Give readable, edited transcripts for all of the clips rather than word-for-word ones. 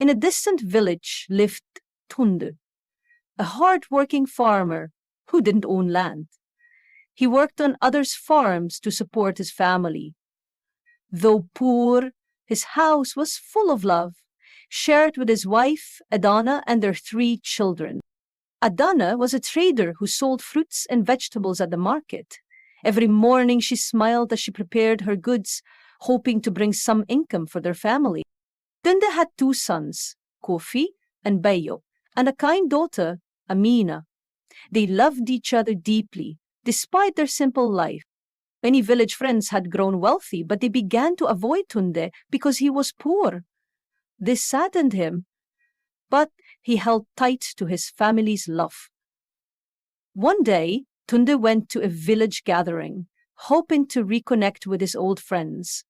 In a distant village lived Tunde, a hardworking farmer who didn't own land. He worked on others' farms to support his family. Though poor, his house was full of love, shared with his wife, Adana, and their 3 children. Adana was a trader who sold fruits and vegetables at the market. Every morning she smiled as she prepared her goods, hoping to bring some income for their family. Tunde had 2 sons, Kofi and Bayo, and a kind daughter, Amina. They loved each other deeply, despite their simple life. Many village friends had grown wealthy, but they began to avoid Tunde because he was poor. This saddened him, but he held tight to his family's love. One day, Tunde went to a village gathering, hoping to reconnect with his old friends.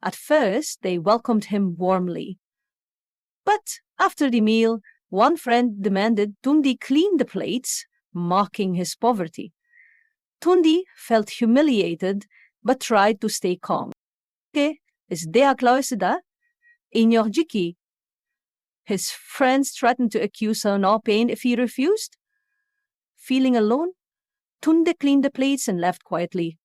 At first, they welcomed him warmly. But after the meal, one friend demanded Tunde clean the plates, mocking his poverty. Tunde felt humiliated, but tried to stay calm. "Ke, is dea kluisda? Inyorjiki." His friends threatened to accuse her no pain if he refused. Feeling alone, Tunde cleaned the plates and left quietly.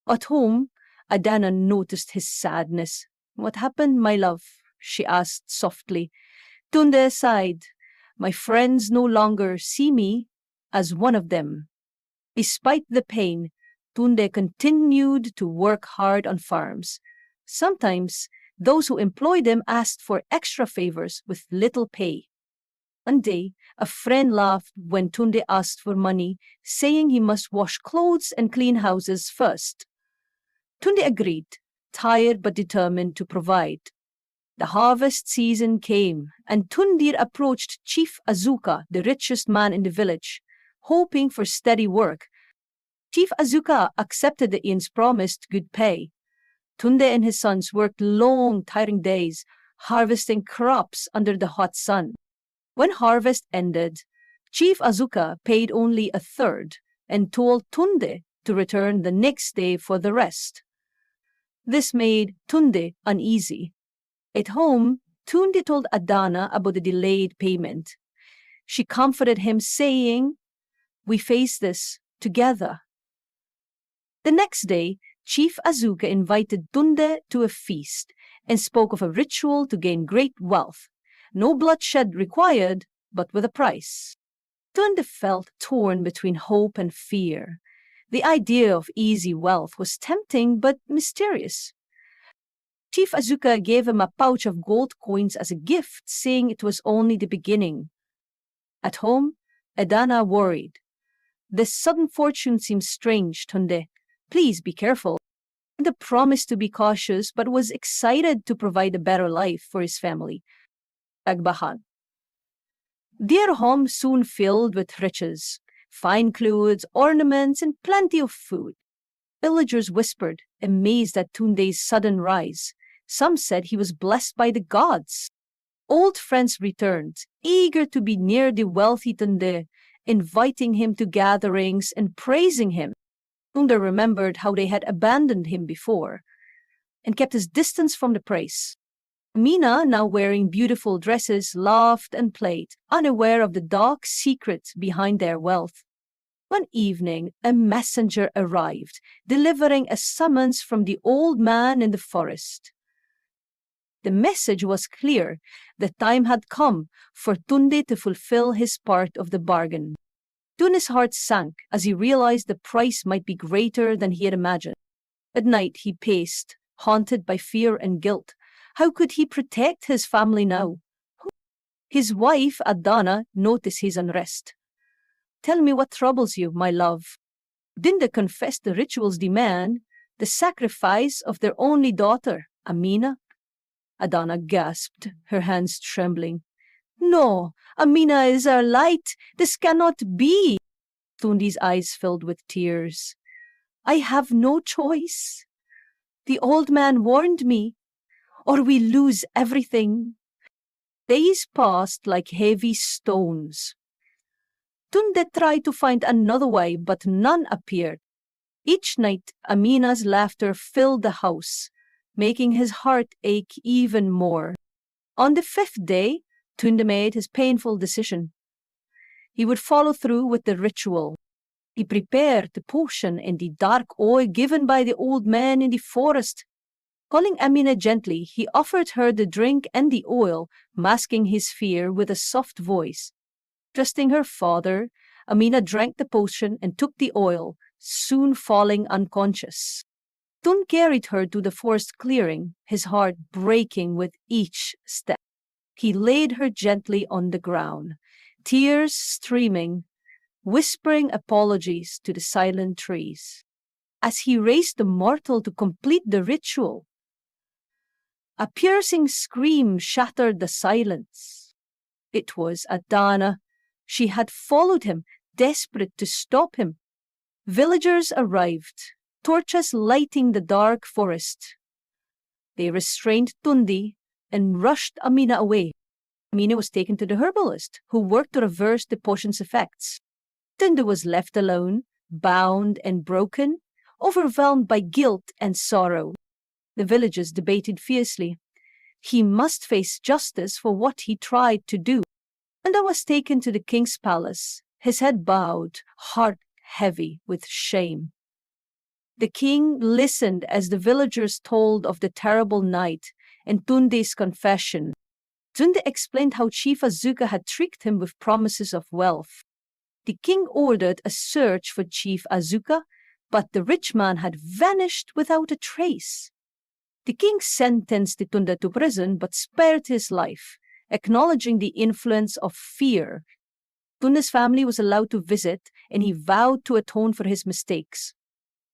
At home, Adana noticed his sadness. "What happened, my love?" she asked softly. Tunde sighed. "My friends no longer see me as one of them." Despite the pain, Tunde continued to work hard on farms. Sometimes, those who employed him asked for extra favors with little pay. One day, a friend laughed when Tunde asked for money, saying he must wash clothes and clean houses first. Tunde agreed, tired but determined to provide. The harvest season came, and Tunde approached Chief Azuka, the richest man in the village, hoping for steady work. Chief Azuka accepted the inn's promised good pay. Tunde and his sons worked long, tiring days, harvesting crops under the hot sun. When harvest ended, Chief Azuka paid only a third and told Tunde to return the next day for the rest. This made Tunde uneasy. At home, Tunde told Adana about the delayed payment. She comforted him, saying, "We face this together." The next day, Chief Azuka invited Tunde to a feast and spoke of a ritual to gain great wealth. No bloodshed required, but with a price. Tunde felt torn between hope and fear. The idea of easy wealth was tempting but mysterious. Chief Azuka gave him a pouch of gold coins as a gift, saying it was only the beginning. At home, Adana worried. "This sudden fortune seems strange, Tunde. Please be careful." Tunde promised to be cautious, but was excited to provide a better life for his family. Agbahan. Their home soon filled with riches, fine clothes, ornaments, and plenty of food. Villagers whispered, amazed at Tunde's sudden rise. Some said he was blessed by the gods. Old friends returned, eager to be near the wealthy Tunde, inviting him to gatherings and praising him. Tunde remembered how they had abandoned him before and kept his distance from the praise. Amina, now wearing beautiful dresses, laughed and played, unaware of the dark secret behind their wealth. One evening, a messenger arrived, delivering a summons from the old man in the forest. The message was clear. The time had come for Tunde to fulfill his part of the bargain. Tunde's heart sank as he realized the price might be greater than he had imagined. At night he paced, haunted by fear and guilt. How could he protect his family now? His wife, Adana, noticed his unrest. "Tell me what troubles you, my love." Tunde confessed the ritual's demand, the sacrifice of their only daughter, Amina. Adana gasped, her hands trembling. "No, Amina is our light. This cannot be." Tunde's eyes filled with tears. "I have no choice. The old man warned me, or we lose everything." Days passed like heavy stones. Tunde tried to find another way, but none appeared. Each night, Amina's laughter filled the house, making his heart ache even more. On the 5th day, Tunde made his painful decision. He would follow through with the ritual. He prepared the potion in the dark oil given by the old man in the forest. Calling Amina gently, he offered her the drink and the oil, masking his fear with a soft voice. Trusting her father, Amina drank the potion and took the oil, soon falling unconscious. Tunde carried her to the forest clearing, his heart breaking with each step. He laid her gently on the ground, tears streaming, whispering apologies to the silent trees. As he raised the mortal to complete the ritual, a piercing scream shattered the silence. It was Adana. She had followed him, desperate to stop him. Villagers arrived, torches lighting the dark forest. They restrained Tunde and rushed Amina away. Amina was taken to the herbalist, who worked to reverse the potion's effects. Tunde was left alone, bound and broken, overwhelmed by guilt and sorrow. The villagers debated fiercely. He must face justice for what he tried to do. Tunde was taken to the king's palace, his head bowed, heart heavy with shame. The king listened as the villagers told of the terrible night and Tunde's confession. Tunde explained how Chief Azuka had tricked him with promises of wealth. The king ordered a search for Chief Azuka, but the rich man had vanished without a trace. The king sentenced Tunde to prison but spared his life, acknowledging the influence of fear. Tunde's family was allowed to visit, and he vowed to atone for his mistakes.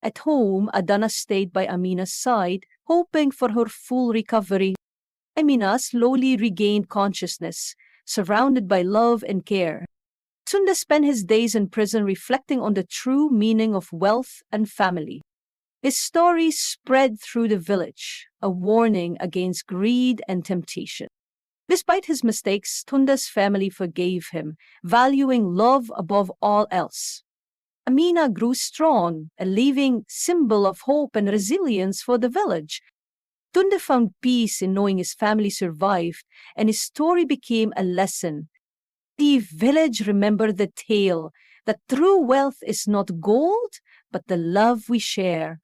At home, Adana stayed by Amina's side, hoping for her full recovery. Amina slowly regained consciousness, surrounded by love and care. Tunde spent his days in prison reflecting on the true meaning of wealth and family. His story spread through the village, a warning against greed and temptation. Despite his mistakes, Tunde's family forgave him, valuing love above all else. Amina grew strong, a living symbol of hope and resilience for the village. Tunde found peace in knowing his family survived, and his story became a lesson. The village remembered the tale that true wealth is not gold, but the love we share,